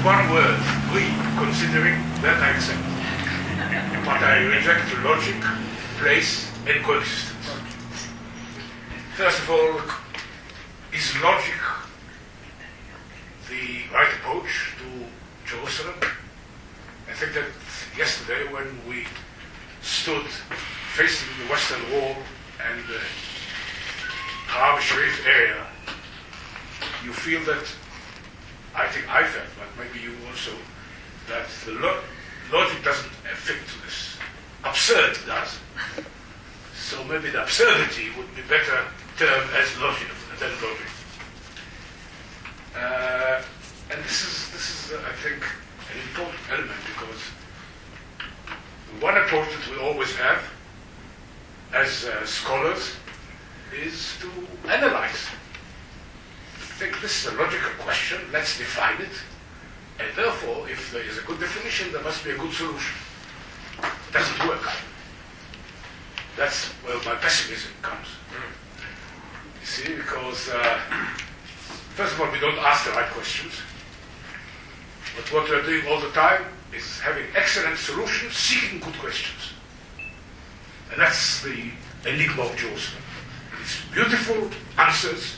one word, we, considering that I accept. But I reject logic, place, and coexistence. First of all, is logic the right approach to Jerusalem? I think that yesterday when we stood facing the Western Wall and the Arab Sharif area, you feel that, I think I felt, but maybe you also, that the logic doesn't fit to this. Absurd does. So maybe the absurdity would be better termed as logic than logic. And this is I think, an important element, because one approach that we always have as scholars is to analyze. I think this is a logical question, let's define it, and therefore, if there is a good definition, there must be a good solution. It doesn't work. That's where my pessimism comes. You see, because first of all, we don't ask the right questions, but what we're doing all the time is having excellent solutions, seeking good questions. And that's the enigma of Jerusalem. It's beautiful answers.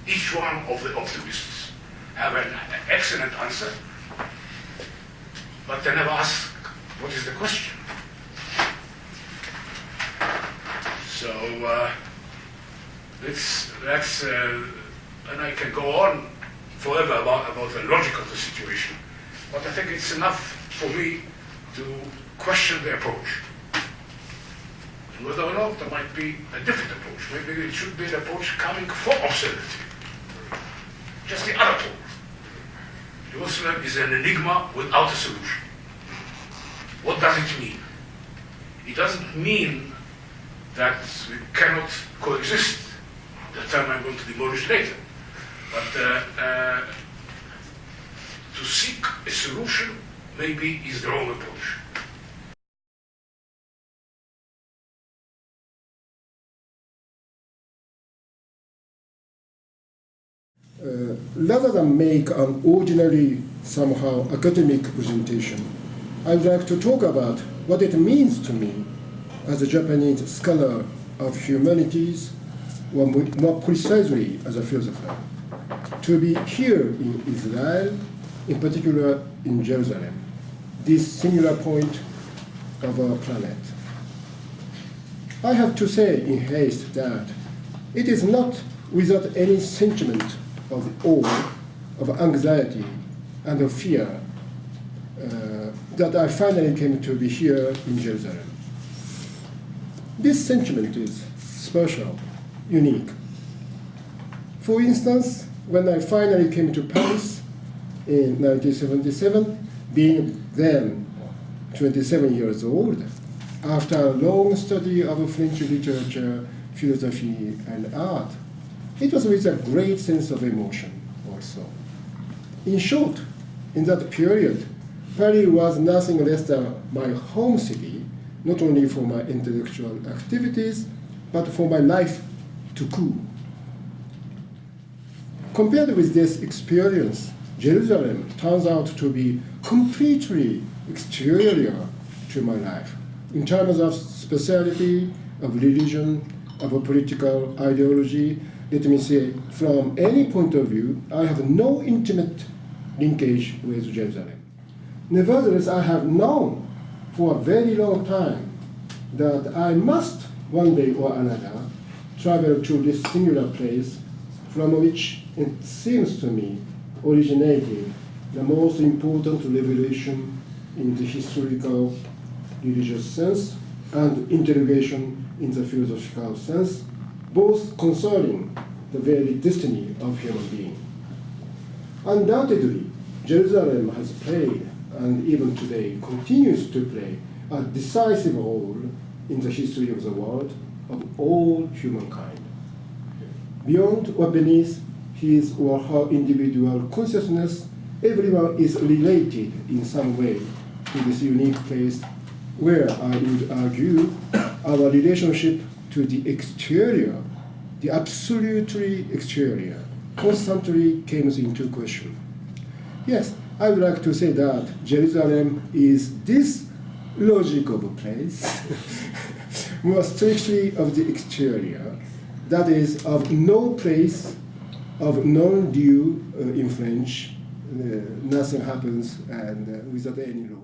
Each one of the optimists have an excellent answer, but they never ask, what is the question? So that's and I can go on forever about the logic of the situation, but I think it's enough for me to question the approach. And whether or not there might be a different approach. Maybe it should be an approach coming from absurdity. Just the other pole. Jerusalem is an enigma without a solution. What does it mean? It doesn't mean that we cannot coexist. The term I'm going to demolish later. But to seek a solution maybe is the wrong approach. Rather than make an ordinary, somehow academic presentation, I would like to talk about what it means to me as a Japanese scholar of humanities, or more precisely as a philosopher, to be here in Israel, in particular in Jerusalem, this singular point of our planet. I have to say in haste that it is not without any sentiment of awe, of anxiety, and of fear that I finally came to be here in Jerusalem. This sentiment is special, unique. For instance, when I finally came to Paris in 1977, being then 27 years old, after a long study of French literature, philosophy, and art, it was with a great sense of emotion also. In short, in that period, Paris was nothing less than my home city, not only for my intellectual activities, but for my life tout court. Compared with this experience, Jerusalem turns out to be completely exterior to my life, in terms of speciality, of religion, of a political ideology. Let me say, from any point of view, I have no intimate linkage with Jerusalem. Nevertheless, I have known for a very long time that I must, one day or another, travel to this singular place from which it seems to me originated the most important revelation in the historical religious sense and interrogation in the philosophical sense, both concerning the very destiny of human being. Undoubtedly, Jerusalem has played, and even today continues to play, a decisive role in the history of the world, of all humankind. Beyond or beneath his or her individual consciousness, everyone is related in some way to this unique place where I would argue our relationship to the exterior, the absolutely exterior, constantly comes into question. Yes, I would like to say that Jerusalem is this logic of a place, more strictly of the exterior, that is, of no place, of non-due in French, nothing happens and without any law.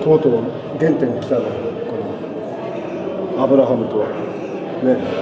とうとう原点に来たのこのアブラハムとね。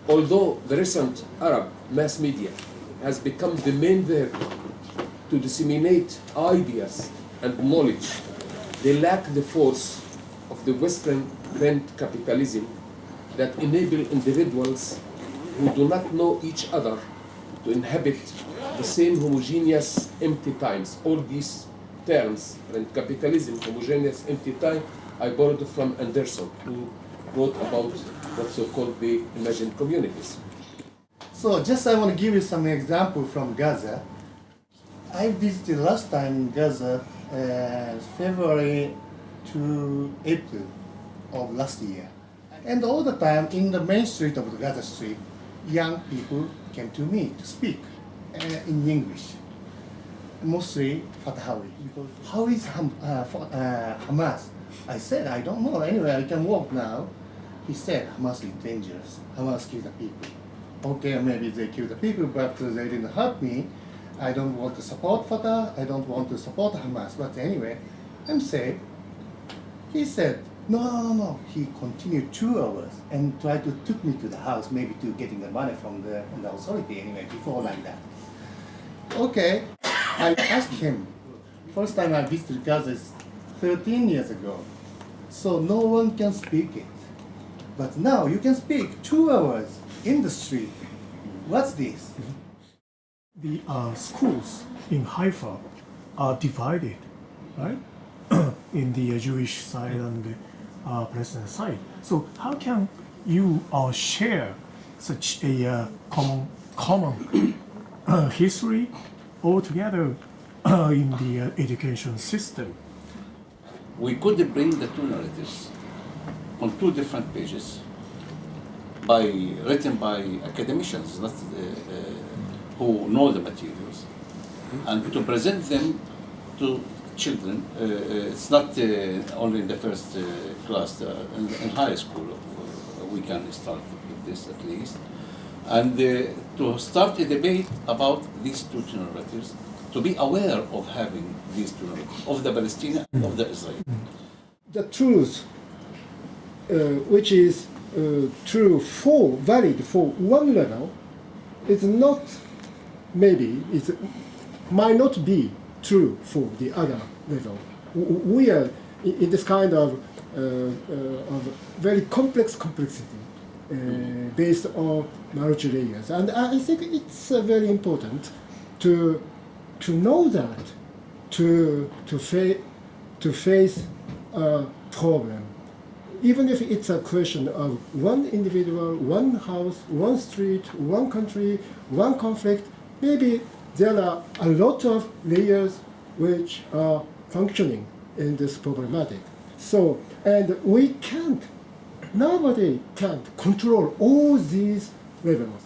Although the recent Arab mass media has become the main vehicle to disseminate ideas and knowledge, they lack the force of the Western-bent capitalism that enable individuals who do not know each other to inhabit the same homogeneous empty times. All these terms, and capitalism, homogeneous empty time, I borrowed from Anderson, who wrote about what's so-called the imagined communities. So just I want to give you some example from Gaza. I visited last time in Gaza February to April of last year. And all the time in the main street of the Gaza Street, young people came to me to speak in English, mostly Fatahawi. How is Hamas? I said, I don't know, anyway, I can walk now. He said, Hamas is dangerous, Hamas kills the people. Okay, maybe they kill the people, but they didn't hurt me. I don't want to support Fatah, I don't want to support Hamas, but anyway, I'm safe. He said, no. He continued 2 hours and tried to took me to the house, maybe to getting the money from the authority anyway, before like that. Okay, I asked him. First time I visited Gaza is 13 years ago. So no one can speak it. But now you can speak 2 hours in the street. What's this? The schools in Haifa are divided, right? In the Jewish side and the Palestinian side. So how can you share such a common history all together in the education system? We could bring the two narratives on 2 different pages, written by academicians, not who know the materials and to present them to children. It's not only in the first class, in high school we can start with this at least. And to start a debate about these two narratives, to be aware of having these two narratives, of the Palestinian and of the Israeli. The truth, which is true for, valid for one level, is not, maybe, it might not be true for the other level. We are in this kind of very complex complexity based on multi-layers. And I think it's very important to know that, to face a problem. Even if it's a question of one individual, one house, one street, one country, one conflict, maybe there are a lot of layers which are functioning in this problematic. So, and we nobody can't control all these levels.